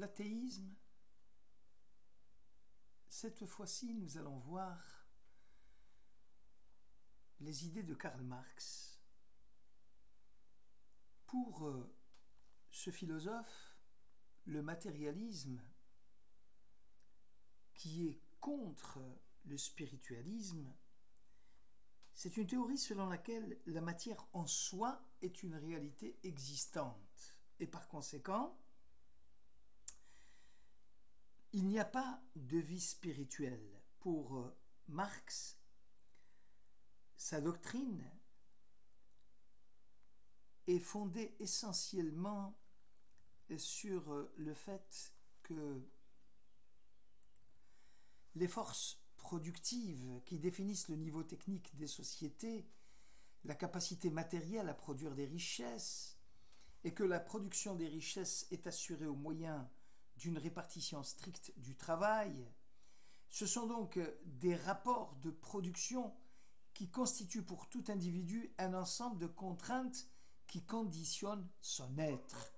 l'athéisme, cette fois-ci, nous allons voir les idées de Karl Marx. Pour ce philosophe, le matérialisme, qui est contre le spiritualisme, c'est une théorie selon laquelle la matière en soi est une réalité existante. Et par conséquent, il n'y a pas de vie spirituelle. Pour Marx, sa doctrine est fondée essentiellement sur le fait que les forces productives qui définissent le niveau technique des sociétés, la capacité matérielle à produire des richesses, et que la production des richesses est assurée au moyen d'une répartition stricte du travail. Ce sont donc des rapports de production qui constituent pour tout individu un ensemble de contraintes qui conditionnent son être.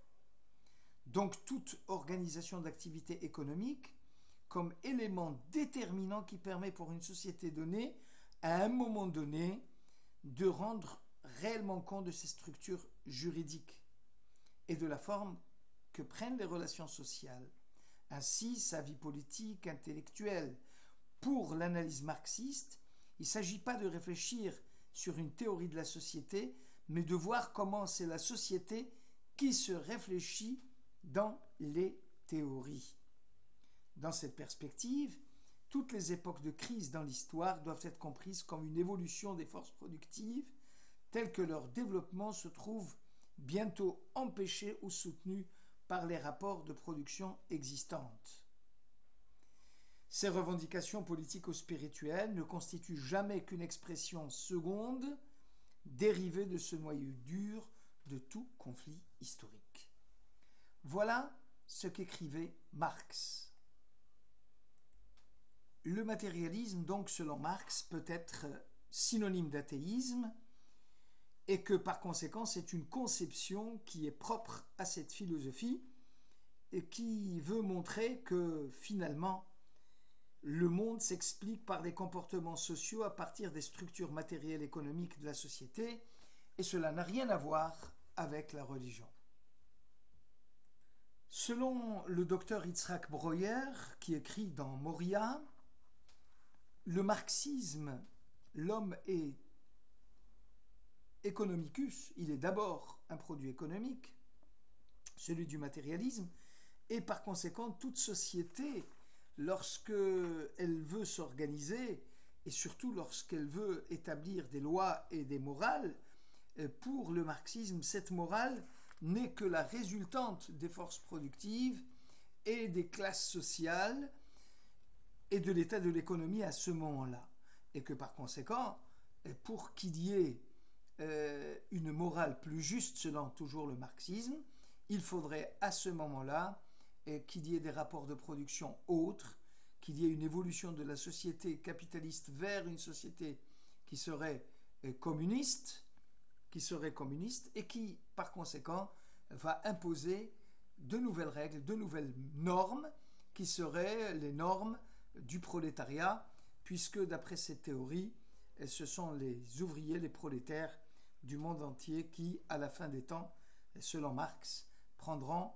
Donc toute organisation d'activité économique comme élément déterminant qui permet pour une société donnée, à un moment donné, de rendre réellement compte de ses structures juridiques et de la forme que prennent les relations sociales, ainsi sa vie politique, intellectuelle. Pour l'analyse marxiste, il ne s'agit pas de réfléchir sur une théorie de la société, mais de voir comment c'est la société qui se réfléchit dans les théories. Dans cette perspective, toutes les époques de crise dans l'histoire doivent être comprises comme une évolution des forces productives, telles que leur développement se trouve bientôt empêché ou soutenu par les rapports de production existantes. Ces revendications politico-spirituelles ne constituent jamais qu'une expression seconde, dérivée de ce noyau dur de tout conflit historique. Voilà ce qu'écrivait Marx. Le matérialisme, donc, selon Marx, peut être synonyme d'athéisme, et que par conséquent c'est une conception qui est propre à cette philosophie et qui veut montrer que finalement le monde s'explique par des comportements sociaux à partir des structures matérielles économiques de la société, et cela n'a rien à voir avec la religion. Selon le docteur Yitzhak Breuer, qui écrit dans Moria, le marxisme, l'homme est economicus, il est d'abord un produit économique, celui du matérialisme, et par conséquent toute société, lorsqu'elle veut s'organiser, et surtout lorsqu'elle veut établir des lois et des morales, pour le marxisme, cette morale n'est que la résultante des forces productives et des classes sociales et de l'état de l'économie à ce moment-là. Et que par conséquent, pour qu'il y ait une morale plus juste selon toujours le marxisme, il faudrait à ce moment-là qu'il y ait des rapports de production autres, qu'il y ait une évolution de la société capitaliste vers une société qui serait communiste, et qui par conséquent va imposer de nouvelles règles, de nouvelles normes qui seraient les normes du prolétariat, puisque d'après cette théorie, ce sont les ouvriers, les prolétaires du monde entier qui, à la fin des temps, selon Marx, prendront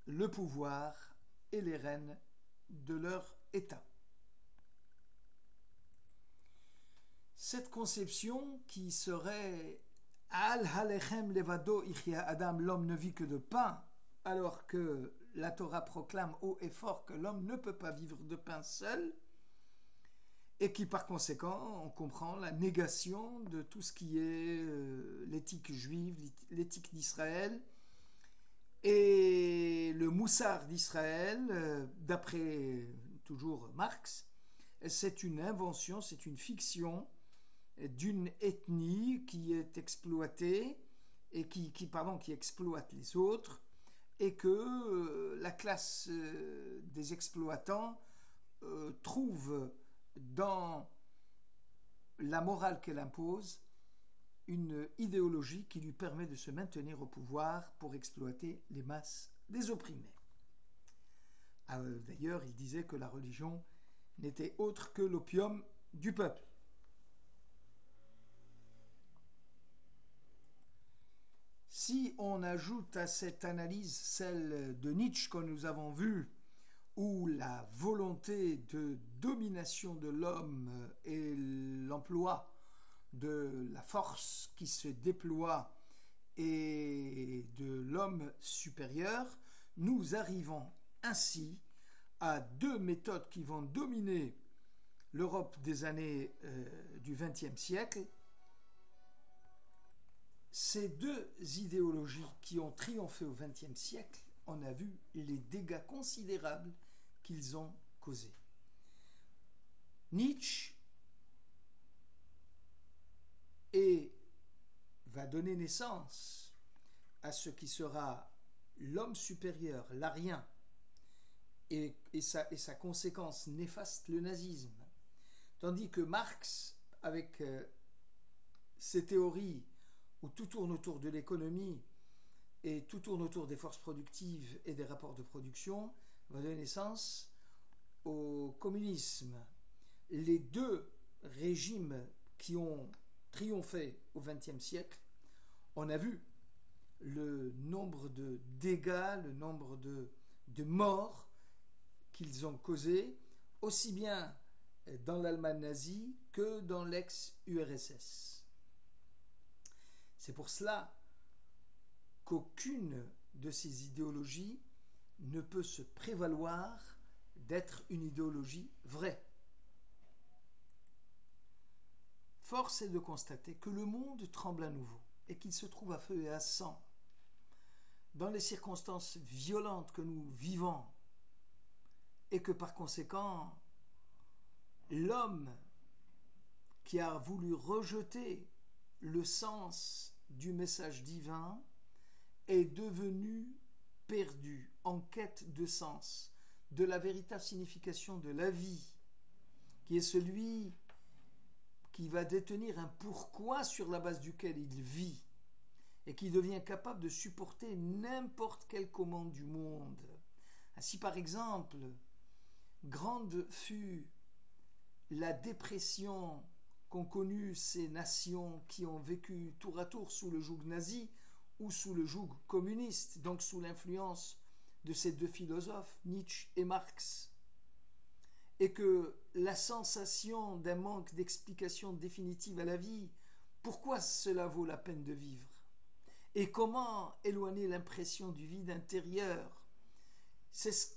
le pouvoir et les rênes de leur État. Cette conception qui serait Al halechem levado ichya adam, l'homme ne vit que de pain, alors que la Torah proclame haut et fort que l'homme ne peut pas vivre de pain seul, et qui par conséquent, on comprend la négation de tout ce qui est l'éthique juive, l'éthique d'Israël, et le moussard d'Israël, d'après toujours Marx, c'est une invention, c'est une fiction d'une ethnie qui est exploitée et qui exploite les autres, et que la classe des exploitants trouve dans la morale qu'elle impose une idéologie qui lui permet de se maintenir au pouvoir pour exploiter les masses des opprimés. D'ailleurs, il disait que la religion n'était autre que l'opium du peuple. Si on ajoute à cette analyse celle de Nietzsche que nous avons vue, où la volonté de domination de l'homme et l'emploi de la force qui se déploie et de l'homme supérieur, nous arrivons ainsi à deux méthodes qui vont dominer l'Europe des années du XXe siècle. Ces deux idéologies qui ont triomphé au XXe siècle, on a vu les dégâts considérables qu'ils ont causés. Nietzsche va donner naissance à ce qui sera l'homme supérieur, l'arien, et sa conséquence néfaste, le nazisme. Tandis que Marx, avec ses théories où tout tourne autour de l'économie et tout tourne autour des forces productives et des rapports de production, va donner naissance au communisme. Les deux régimes qui ont triomphé au XXe siècle, on a vu le nombre de dégâts, le nombre de morts qu'ils ont causés, aussi bien dans l'Allemagne nazie que dans l'ex-URSS. C'est pour cela qu'aucune de ces idéologies ne peut se prévaloir d'être une idéologie vraie. Force est de constater que le monde tremble à nouveau et qu'il se trouve à feu et à sang. Dans les circonstances violentes que nous vivons et que par conséquent, l'homme qui a voulu rejeter le sens du message divin est devenu perdu en quête de sens, de la véritable signification de la vie, qui est celui qui va détenir un pourquoi sur la base duquel il vit et qui devient capable de supporter n'importe quelle commande du monde. Ainsi, par exemple, grande fut la dépression qu'ont connue ces nations qui ont vécu tour à tour sous le joug nazi ou sous le joug communiste, donc sous l'influence de ces deux philosophes, Nietzsche et Marx, et que la sensation d'un manque d'explication définitive à la vie, pourquoi cela vaut la peine de vivre? Et comment éloigner l'impression du vide intérieur? C'est ce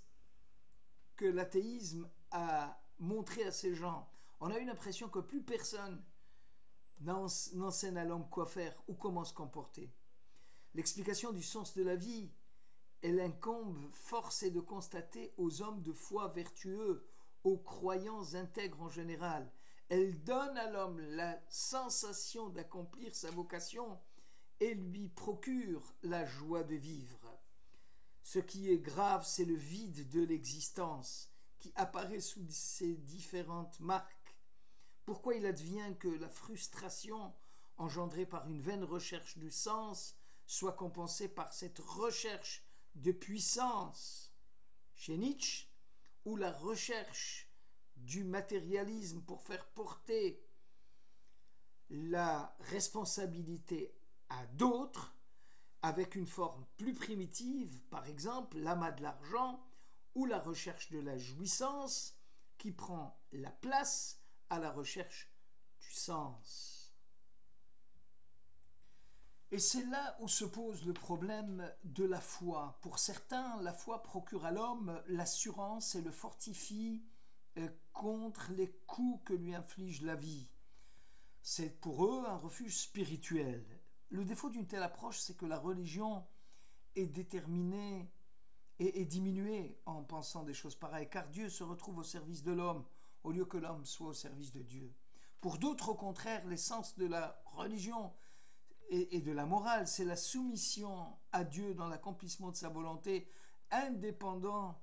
que l'athéisme a montré à ces gens. On a eu l'impression que plus personne n'enseigne à l'homme quoi faire ou comment se comporter. L'explication du sens de la vie, elle incombe, force est de constater, aux hommes de foi vertueux, aux croyants intègres en général. Elle donne à l'homme la sensation d'accomplir sa vocation et lui procure la joie de vivre. Ce qui est grave, c'est le vide de l'existence qui apparaît sous ses différentes marques. Pourquoi il advient que la frustration engendrée par une vaine recherche du sens soit compensée par cette recherche de puissance? Chez Nietzsche, où la recherche du matérialisme pour faire porter la responsabilité à d'autres, avec une forme plus primitive, par exemple l'amas de l'argent, ou la recherche de la jouissance qui prend la place à la recherche du sens. Et c'est là où se pose le problème de la foi. Pour certains, la foi procure à l'homme l'assurance et le fortifie contre les coups que lui inflige la vie. C'est pour eux un refuge spirituel. Le défaut d'une telle approche, c'est que la religion est déterminée et est diminuée en pensant des choses pareilles, car Dieu se retrouve au service de l'homme, au lieu que l'homme soit au service de Dieu. Pour d'autres, au contraire, l'essence de la religion et de la morale, c'est la soumission à Dieu dans l'accomplissement de sa volonté, indépendamment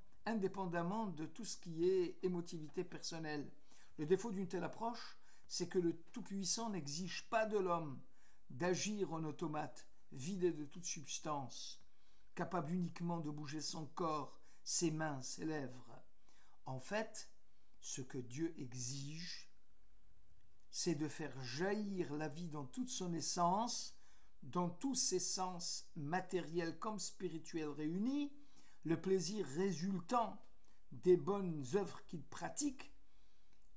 de tout ce qui est émotivité personnelle. Le défaut d'une telle approche, c'est que le Tout-Puissant n'exige pas de l'homme d'agir en automate, vidé de toute substance, capable uniquement de bouger son corps ses mains, ses lèvres. En fait, ce que Dieu exige, c'est de faire jaillir la vie dans toute son essence, dans tous ses sens matériels comme spirituels réunis, le plaisir résultant des bonnes œuvres qu'il pratique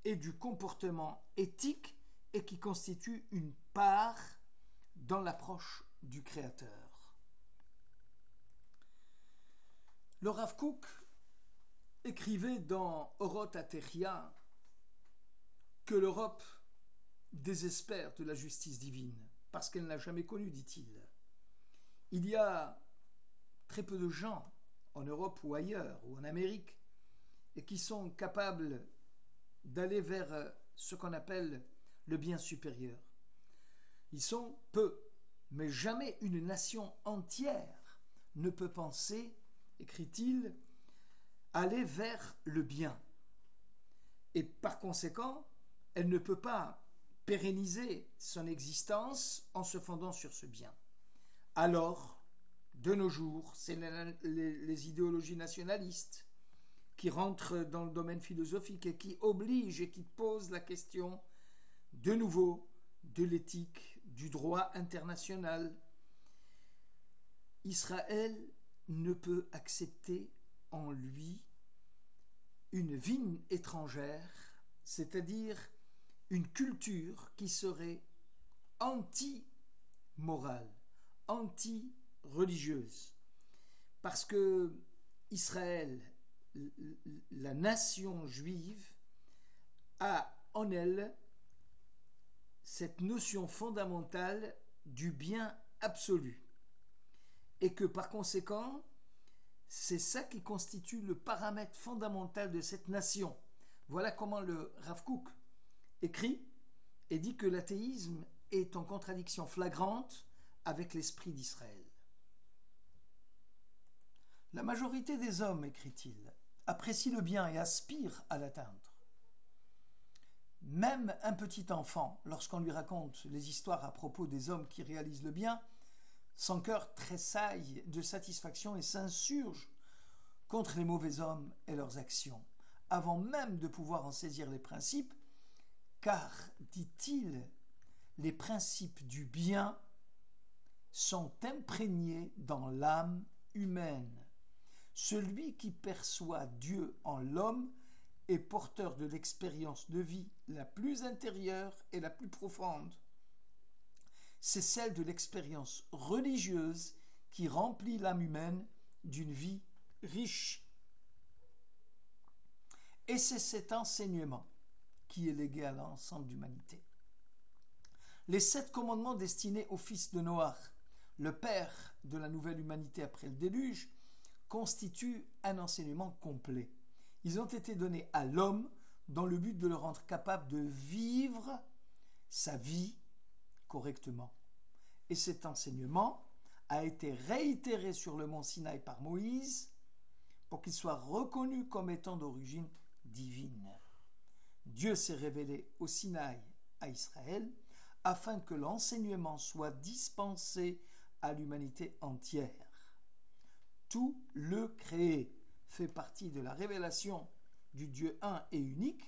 et du comportement éthique et qui constitue une part dans l'approche du Créateur. Le Rav Kook écrivait dans Oroth Ateria que l'Europe désespère de la justice divine parce qu'elle n'a jamais connu, dit-il. Il y a très peu de gens en Europe ou ailleurs, ou en Amérique, et qui sont capables d'aller vers ce qu'on appelle le bien supérieur. Ils sont peu, mais jamais une nation entière ne peut penser, écrit-il, aller vers le bien. Et par conséquent, elle ne peut pas pérenniser son existence en se fondant sur ce bien. Alors, de nos jours, c'est les idéologies nationalistes qui rentrent dans le domaine philosophique et qui obligent et qui posent la question de nouveau de l'éthique, du droit international. Israël ne peut accepter en lui une vie étrangère, c'est-à-dire une culture qui serait anti-morale, anti-religieuse. Parce que Israël, la nation juive, a en elle cette notion fondamentale du bien absolu. Et que par conséquent, c'est ça qui constitue le paramètre fondamental de cette nation. Voilà comment le Rav Kook écrit et dit que l'athéisme est en contradiction flagrante avec l'esprit d'Israël. La majorité des hommes, écrit-il, apprécie le bien et aspire à l'atteindre. Même un petit enfant, lorsqu'on lui raconte les histoires à propos des hommes qui réalisent le bien, son cœur tressaille de satisfaction et s'insurge contre les mauvais hommes et leurs actions, avant même de pouvoir en saisir les principes, car, dit-il, les principes du bien sont imprégnés dans l'âme humaine. Celui qui perçoit Dieu en l'homme est porteur de l'expérience de vie la plus intérieure et la plus profonde. C'est celle de l'expérience religieuse qui remplit l'âme humaine d'une vie riche. Et c'est cet enseignement qui est légué à l'ensemble de l'humanité. Les 7 commandements destinés au fils de Noach, le père de la nouvelle humanité après le déluge, constituent un enseignement complet. Ils ont été donnés à l'homme dans le but de le rendre capable de vivre sa vie correctement. Et cet enseignement a été réitéré sur le mont Sinaï par Moïse pour qu'il soit reconnu comme étant d'origine divine. Dieu s'est révélé au Sinaï à Israël afin que l'enseignement soit dispensé à l'humanité entière. Tout le créé fait partie de la révélation du Dieu un et unique.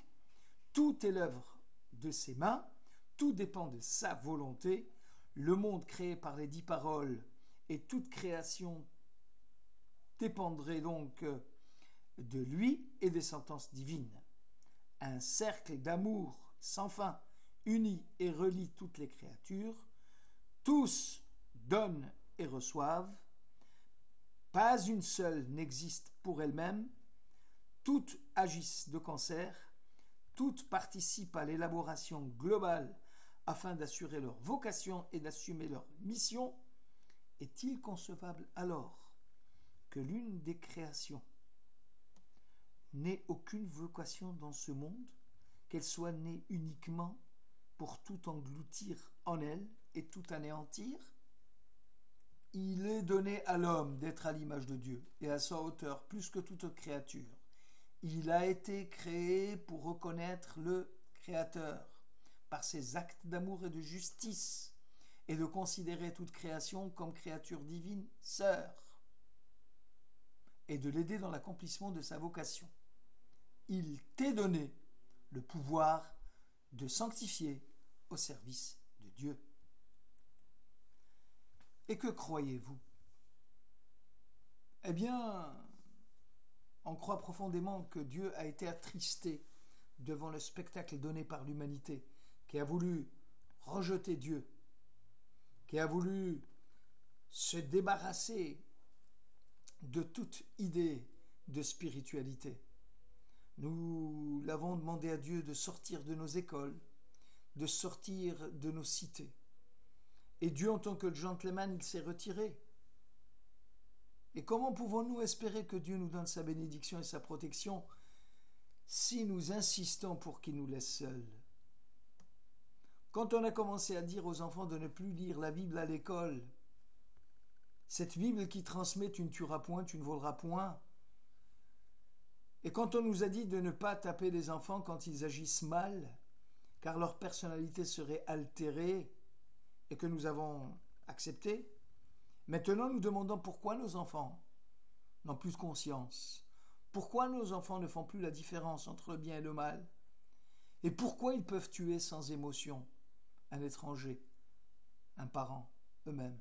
Tout est l'œuvre de ses mains, tout dépend de sa volonté. Le monde créé par les 10 paroles et toute création dépendrait donc de lui et des sentences divines. Un cercle d'amour sans fin unit et relie toutes les créatures. Tous donnent et reçoivent. Pas une seule n'existe pour elle-même. Toutes agissent de concert. Toutes participent à l'élaboration globale afin d'assurer leur vocation et d'assumer leur mission. Est-il concevable alors que l'une des créations n'ait aucune vocation dans ce monde, qu'elle soit née uniquement pour tout engloutir en elle et tout anéantir? Il est donné à l'homme d'être à l'image de Dieu et à sa hauteur plus que toute créature. Il a été créé pour reconnaître le Créateur par ses actes d'amour et de justice et de considérer toute création comme créature divine, sœur. et de l'aider dans l'accomplissement de sa vocation. Il t'est donné le pouvoir de sanctifier au service de Dieu. Et que croyez-vous? Eh bien, on croit profondément que Dieu a été attristé devant le spectacle donné par l'humanité, qui a voulu rejeter Dieu, qui a voulu se débarrasser de toute idée de spiritualité. Nous l'avons demandé à Dieu de sortir de nos écoles, de sortir de nos cités. Et Dieu, en tant que gentleman, il s'est retiré. Et comment pouvons-nous espérer que Dieu nous donne sa bénédiction et sa protection si nous insistons pour qu'il nous laisse seuls? Quand on a commencé à dire aux enfants de ne plus lire la Bible à l'école, cette Bible qui transmet « tu ne tueras point, tu ne voleras point », et quand on nous a dit de ne pas taper les enfants quand ils agissent mal, car leur personnalité serait altérée, et que nous avons accepté, maintenant nous demandons pourquoi nos enfants n'ont plus conscience, pourquoi nos enfants ne font plus la différence entre le bien et le mal, et pourquoi ils peuvent tuer sans émotion un étranger, un parent, eux-mêmes.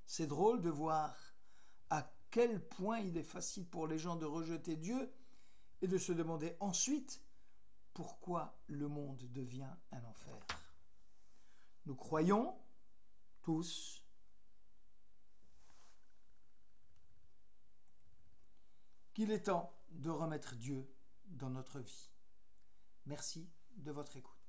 C'est drôle de voir à quel point il est facile pour les gens de rejeter Dieu et de se demander ensuite pourquoi le monde devient un enfer. Nous croyons tous qu'il est temps de remettre Dieu dans notre vie. Merci de votre écoute.